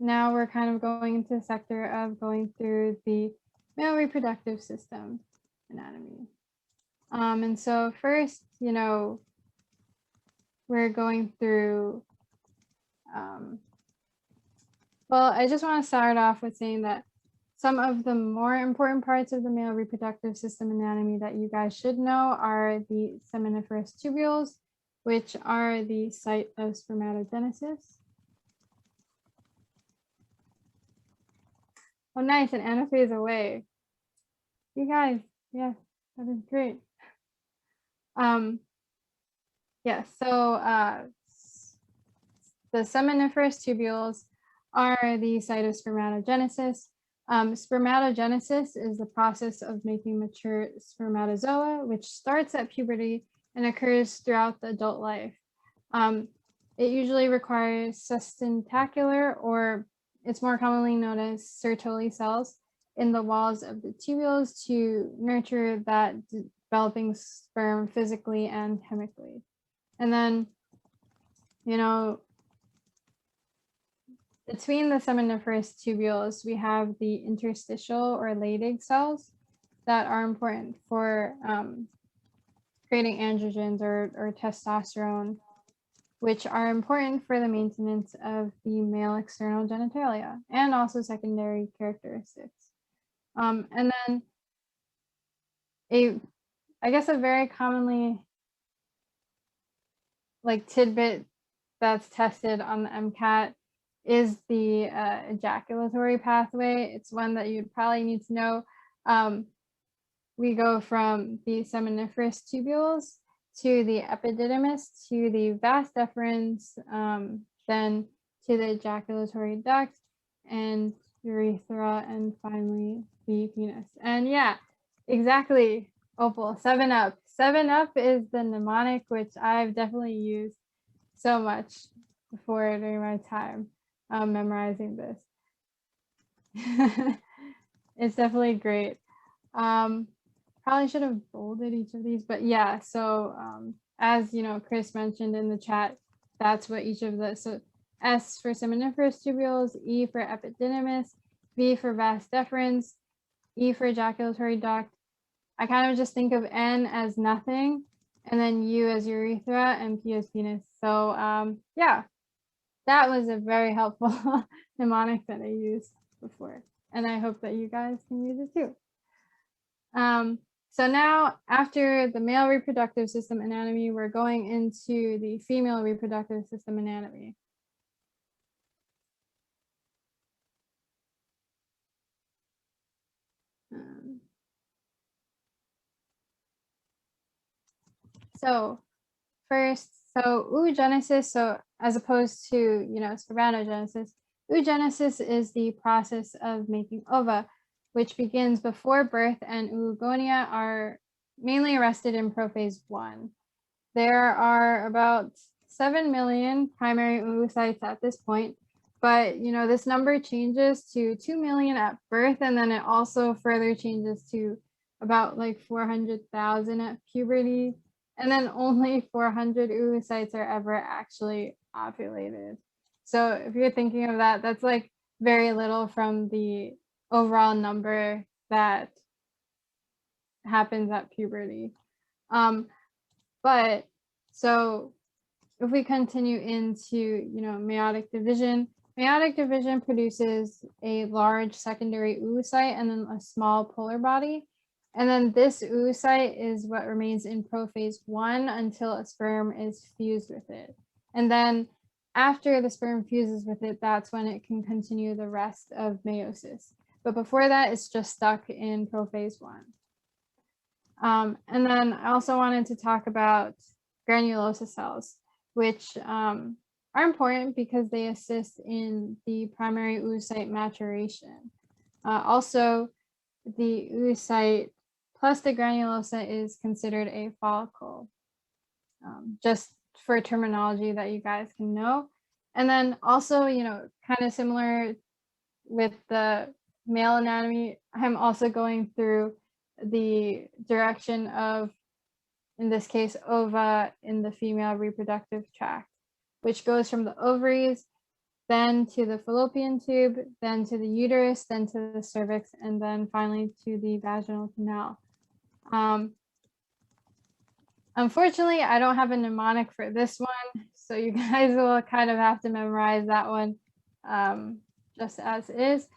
now we're kind of going into the sector of going through the male reproductive system anatomy. And so first, we're going through, well, I just want to start off with saying that some of the more important parts of the male reproductive system anatomy that you guys should know are the seminiferous tubules, which are the site of spermatogenesis. Oh, nice, an anaphase away. You guys, yes, that is great. Yes, so the seminiferous tubules are the site of spermatogenesis. Spermatogenesis is the process of making mature spermatozoa, which starts at puberty and occurs throughout the adult life. It usually requires sustentacular, or it's more commonly known as Sertoli cells, in the walls of the tubules to nurture that developing sperm physically and chemically. And then, between the seminiferous tubules, we have the interstitial or Leydig cells that are important for creating androgens or testosterone, which are important for the maintenance of the male external genitalia and also secondary characteristics. And then I guess a very commonly tidbit that's tested on the MCAT is the ejaculatory pathway. It's one that you'd probably need to know. We go from the seminiferous tubules to the epididymis to the vas deferens, then to the ejaculatory duct and urethra, and finally the penis. And yeah, exactly, Opal, 7-Up. 7-Up is the mnemonic which I've definitely used so much before during my time memorizing this. It's definitely great. Probably should have bolded each of these, but yeah, so as Chris mentioned in the chat, that's what each of the, so S for seminiferous tubules, E for epididymis, V for vas deferens, E for ejaculatory duct. I kind of just think of N as nothing, and then U as urethra, and P as penis. So yeah, that was a very helpful mnemonic that I used before, and I hope that you guys can use it too. So now, after the male reproductive system anatomy, we're going into the female reproductive system anatomy. So first, so oogenesis, so as opposed to, spermatogenesis, oogenesis is the process of making ova, which begins before birth, and oogonia are mainly arrested in prophase 1. There are about 7 million primary oocytes at this point, but this number changes to 2 million at birth, and then it also further changes to about 400,000 at puberty, and then only 400 oocytes are ever actually ovulated. So if you're thinking of that, that's very little from the overall number that happens at puberty. But so if we continue into, meiotic division, meiotic division produces a large secondary oocyte and then a small polar body. And then this oocyte is what remains in prophase 1 until a sperm is fused with it. And then after the sperm fuses with it, that's when it can continue the rest of meiosis. But before that, it's just stuck in prophase 1. And then I also wanted to talk about granulosa cells, which are important because they assist in the primary oocyte maturation. Also, the oocyte plus the granulosa is considered a follicle, just for terminology that you guys can know. And then also, kind of similar with the male anatomy, I'm also going through the direction of, in this case, ova in the female reproductive tract, which goes from the ovaries, then to the fallopian tube, then to the uterus, then to the cervix, and then finally to the vaginal canal. Unfortunately, I don't have a mnemonic for this one, so you guys will kind of have to memorize that one just as is.